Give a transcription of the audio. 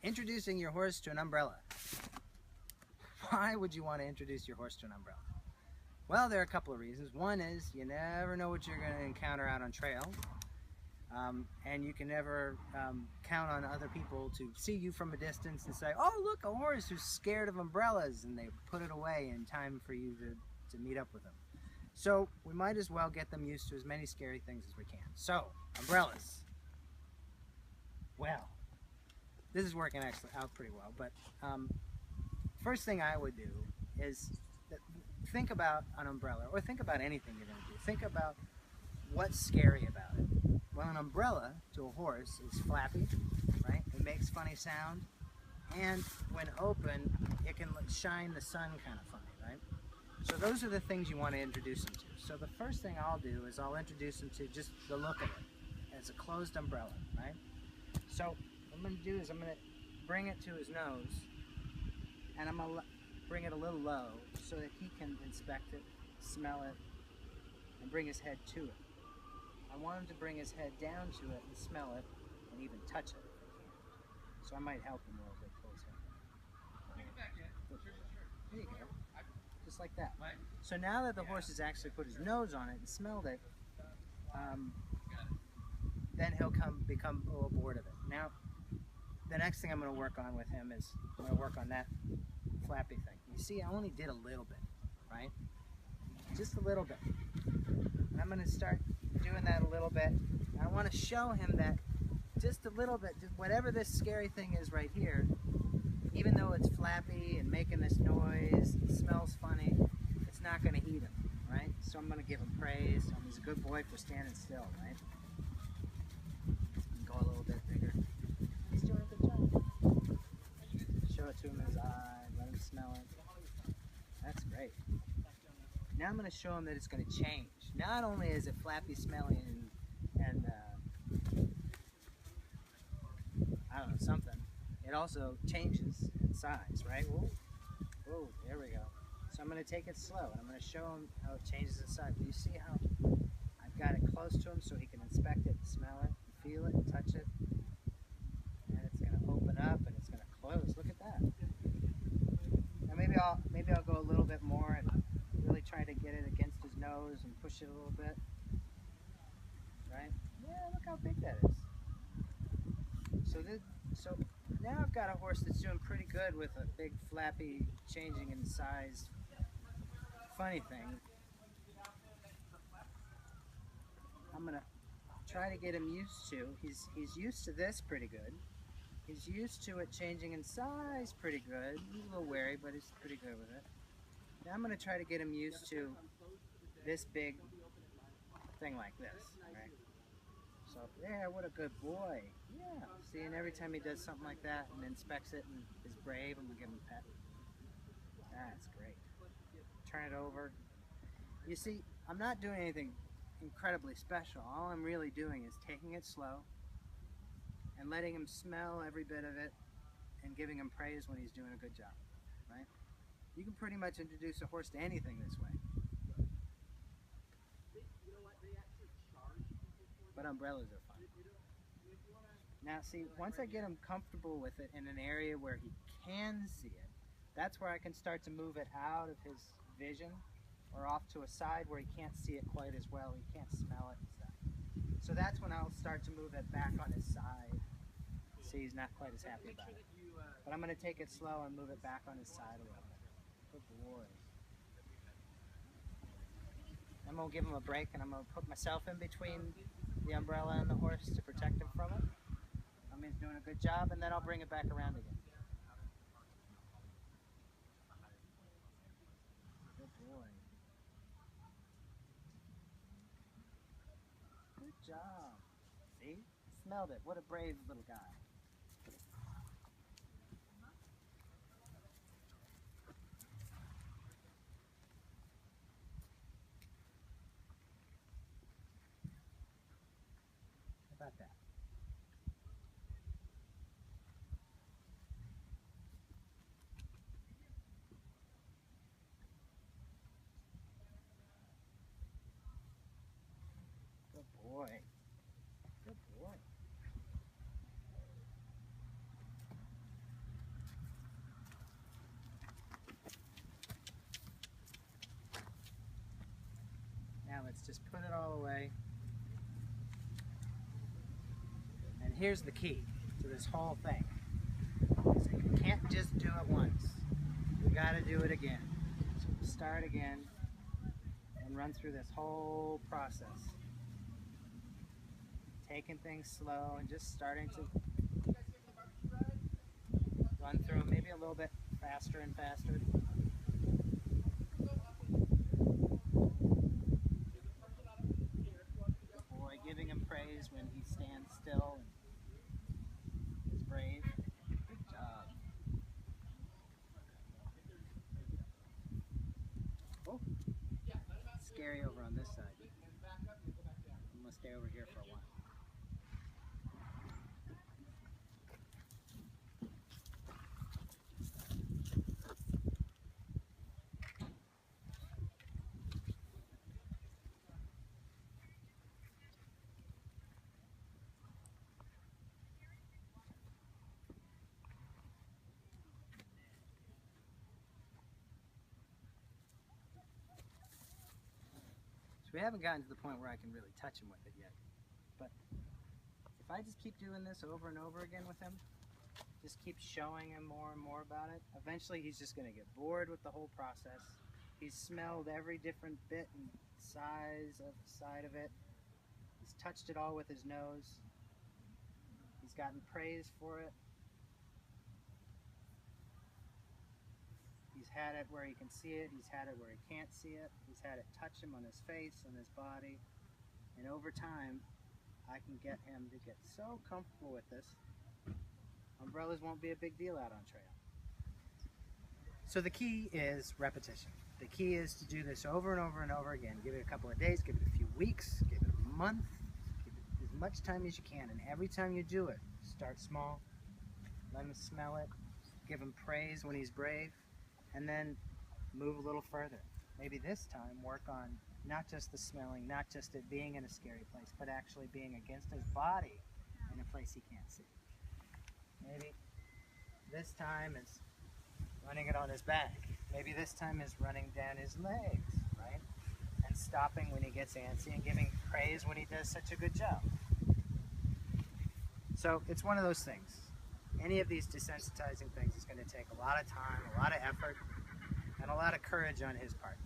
Introducing your horse to an umbrella. Why would you want to introduce your horse to an umbrella? Well, there are a couple of reasons. One is you never know what you're going to encounter out on trail. And you can never count on other people to see you from a distance and say, oh, look, a horse who's scared of umbrellas, and they put it away in time for you to meet up with them. So we might as well get them used to as many scary things as we can. So, umbrellas. Well, this is working actually out pretty well, but first thing I would do is think about an umbrella, or think about anything you're going to do. Think about what's scary about it. Well, an umbrella to a horse is flappy, right? It makes funny sound, and when open, it can shine the sun kind of funny, right? So those are the things you want to introduce them to. So the first thing I'll do is I'll introduce them to just the look of it as a closed umbrella, right? So what I'm going to do is I'm going to bring it to his nose, and I'm going to bring it a little low so that he can inspect it, smell it, and bring his head to it. I want him to bring his head down to it and smell it and even touch it if he can. So I might help him a little bit, pull his head. There you go. Just like that. So now that the horse has actually put his nose on it and smelled it, then he'll become a little bored of it. Now, the next thing I'm going to work on with him is I'm going to work on that flappy thing. You see, I only did a little bit, right? Just a little bit. And I'm going to start doing that a little bit. I want to show him that just a little bit, whatever this scary thing is right here, even though it's flappy and making this noise, it smells funny, it's not going to eat him, right? So I'm going to give him praise. He's a good boy for standing still, right? Go a little bit bigger. He's doing a good job. Show it to him in his eye, let him smell it. That's great. Now I'm going to show him that it's going to change. Not only is it flappy, smelly, and I don't know, something, it also changes in size, right? Whoa, whoa, there we go. So I'm going to take it slow, and I'm going to show him how it changes in size. Do you see how I've got it close to him so he can inspect it, smell it, feel it, touch it? And it's going to open up, and it's going to close. Look at that. Now maybe I'll go a little bit more and really try to get it against his nose and push it a little bit. Right? Yeah, look how big that is. So now I've got a horse that's doing pretty good with a big flappy changing in size funny thing. I'm gonna try to get him used to. He's used to this pretty good. He's used to it changing in size pretty good. He's a little wary, but he's pretty good with it. Now I'm going to try to get him used to this big thing like this, right? So, yeah, what a good boy. Yeah. See, and every time he does something like that and inspects it and is brave, I'm going to give him a pet. That's great. Turn it over. You see, I'm not doing anything incredibly special. All I'm really doing is taking it slow and letting him smell every bit of it and giving him praise when he's doing a good job, right? You can pretty much introduce a horse to anything this way. But umbrellas are fun. Now see, once I get him comfortable with it in an area where he can see it, that's where I can start to move it out of his vision or off to a side where he can't see it quite as well, he can't smell it and stuff. So that's when I'll start to move it back on his side. See, he's not quite as happy about it. But I'm going to take it slow and move it back on his side a little bit. Good boy. I'm going to give him a break, and I'm going to put myself in between the umbrella and the horse to protect him from it. I mean, he's doing a good job, and then I'll bring it back around again. Good boy. Good job. See? Smelled it. What a brave little guy. How about that? Good boy. Good boy. just put it all away. And here's the key to this whole thing. Is that you can't just do it once. You gotta do it again. So start again and run through this whole process. Taking things slow and just starting to run through them maybe a little bit faster and faster. Boy, giving him praise when he stands still and is brave. Good job. Oh, it's scary over on this side. I'm gonna stay over here for a while. We haven't gotten to the point where I can really touch him with it yet. But if I just keep doing this over and over again with him, just keep showing him more and more about it, eventually he's just going to get bored with the whole process. He's smelled every different bit and size of the side of it. He's touched it all with his nose. He's gotten praise for it. He's had it where he can see it, he's had it where he can't see it, he's had it touch him on his face, on his body, and over time, I can get him to get so comfortable with this, umbrellas won't be a big deal out on trail. So the key is repetition. The key is to do this over and over and over again. Give it a couple of days, give it a few weeks, give it a month, give it as much time as you can, and every time you do it, start small, let him smell it, give him praise when he's brave, and then move a little further. Maybe this time work on not just the smelling, not just it being in a scary place, but actually being against his body in a place he can't see. Maybe this time is running it on his back. Maybe this time is running down his legs, right? And stopping when he gets antsy and giving praise when he does such a good job. So it's one of those things. Any of these desensitizing things is going to take a lot of time, a lot of effort, and a lot of courage on his part.